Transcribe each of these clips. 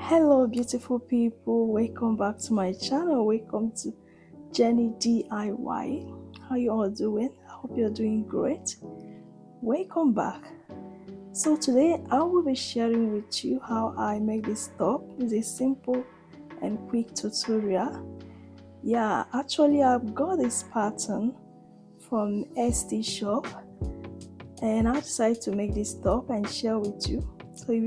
Hello beautiful people, welcome back to my channel. Welcome to Jenny DIY. How you all doing? I hope you're doing great. Welcome back. So today I will be sharing with you how I make this top. It's a simple and quick tutorial. Yeah, actually I've got this pattern from ST shop and I decided to make this top and share with you. So if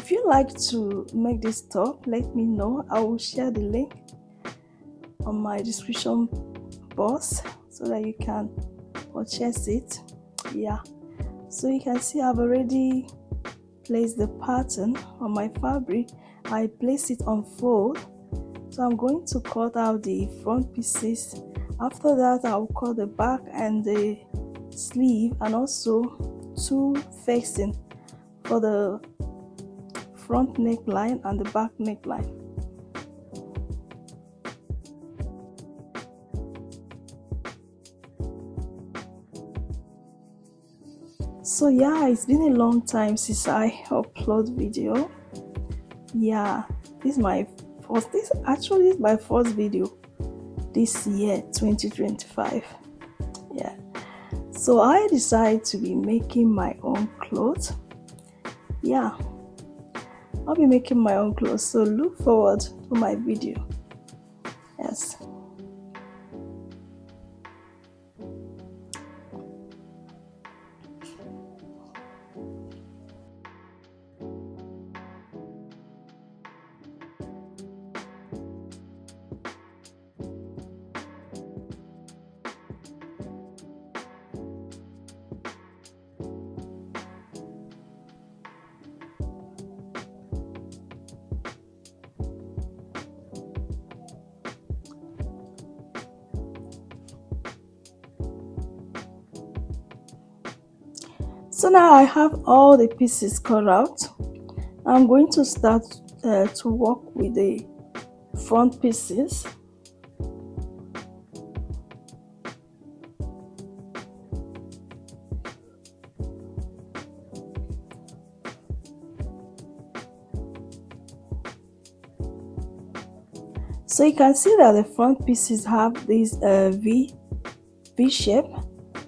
you like to make this top, let me know. I will share the link on my description box so that you can purchase it. Yeah, so you can see I've already placed the pattern on my fabric. I place it on fold, so I'm going to cut out the front pieces. After that I'll cut the back and the sleeve, and also two facing for the front neckline and the back neckline. So yeah, it's been a long time since I upload video. Yeah, this is my first video this year 2025. Yeah, so I decided to be making my own clothes. Yeah, I'll be making my own clothes, so look forward to my video. Yes. So now I have all the pieces cut out. I'm going to start to work with the front pieces. So you can see that the front pieces have this V shape.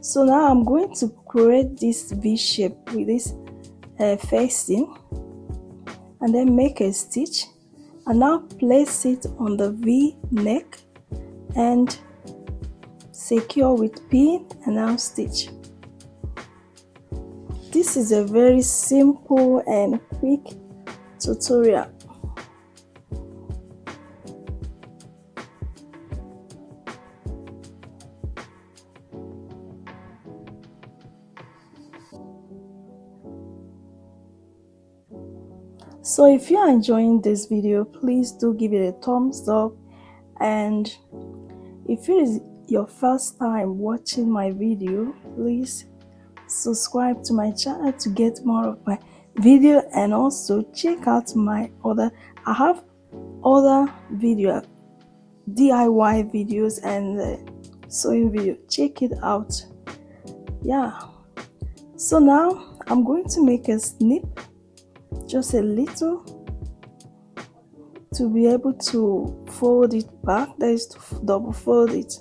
So now I'm going to create this V shape with this facing, and then make a stitch, and now place it on the V neck and secure with pin, and now stitch. This is a very simple and quick tutorial. So if you are enjoying this video, please do give it a thumbs up, and if it is your first time watching my video, please subscribe to my channel to get more of my video, and also check out I have other video DIY videos and sewing video. Check it out. Yeah, so now I'm going to make a snip, just a little, to be able to fold it back, that is to double fold it.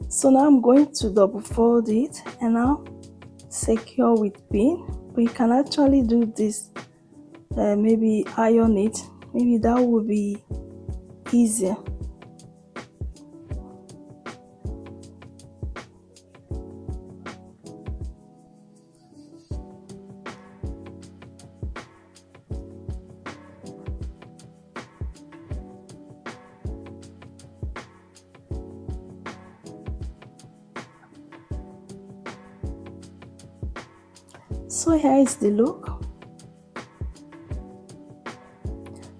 So now I'm going to double fold it and now secure with pin. But you can actually do this, maybe iron it, maybe that would be easier. So here is the look.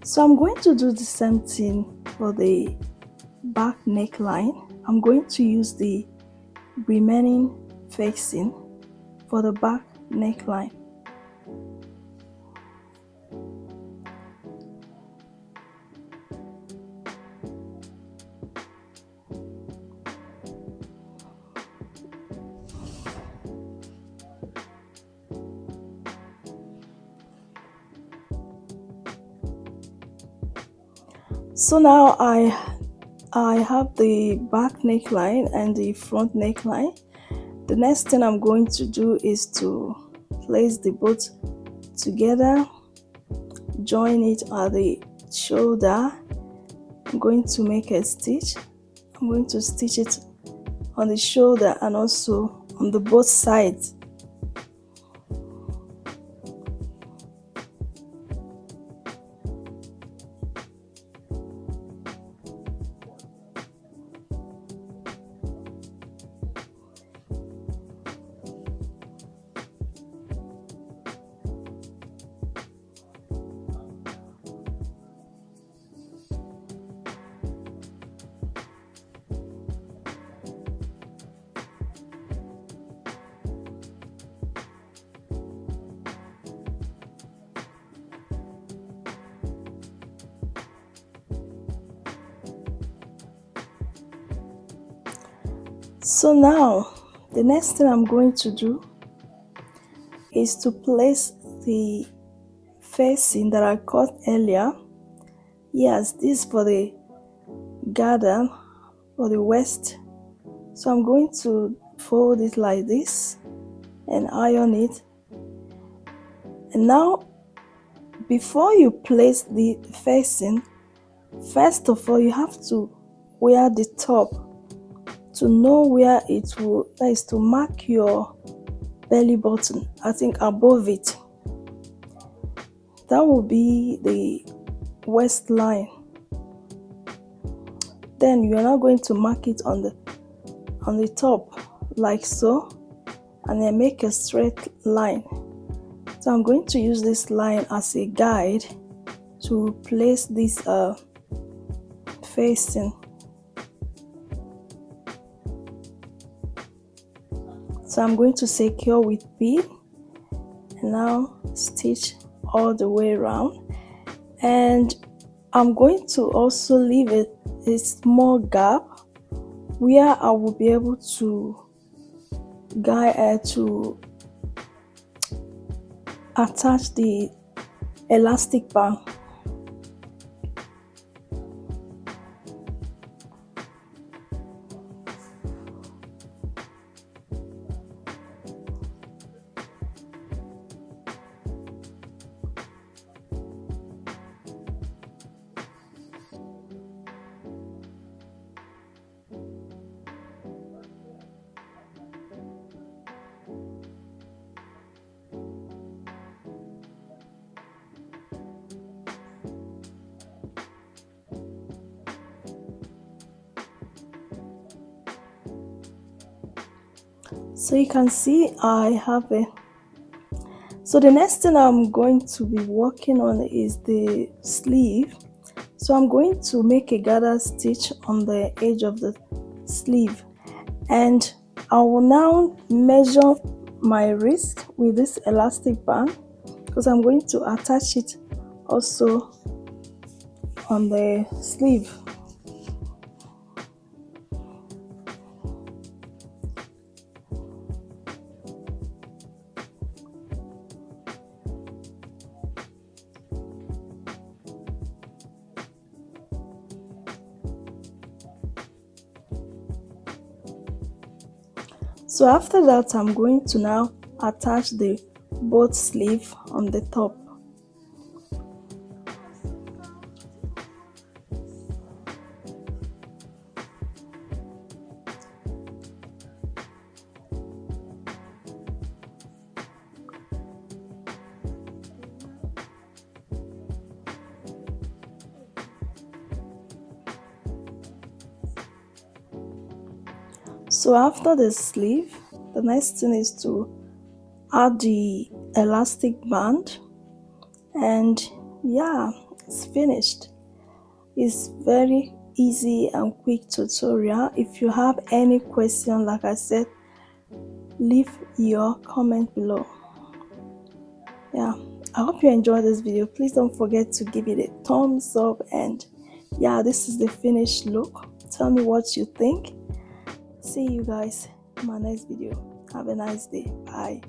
So I'm going to do the same thing for the back neckline. I'm going to use the remaining facing for the back neckline. So now I have the back neckline and the front neckline. The next thing I'm going to do is to place the both together, join it at the shoulder. I'm going to make a stitch. I'm going to stitch it on the shoulder and also on the both sides. So now the next thing I'm going to do is to place the facing that I cut earlier. Yes, this for the garden or the waist. So I'm going to fold it like this and iron it. And now before you place the facing, first of all you have to wear the top to know where it will, that is to mark your belly button. I think above it, that will be the waistline. Then you are now going to mark it on the top like so, and then make a straight line. So I'm going to use this line as a guide to place this facing. So I'm going to secure with bead and now stitch all the way around, and I'm going to also leave a small gap where I will be able to guide to attach the elastic band. So you can see I have a, so the next thing I'm going to be working on is the sleeve. So I'm going to make a gather stitch on the edge of the sleeve, and I will now measure my wrist with this elastic band because I'm going to attach it also on the sleeve. So after that, I'm going to now attach the both sleeve on the top. So after the sleeve, the next thing is to add the elastic band, and yeah, it's finished. It's very easy and quick tutorial. If you have any question, like I said, leave your comment below. Yeah, I hope you enjoyed this video. Please don't forget to give it a thumbs up, and yeah, this is the finished look. Tell me what you think. See you guys in my next video. Have a nice day. Bye.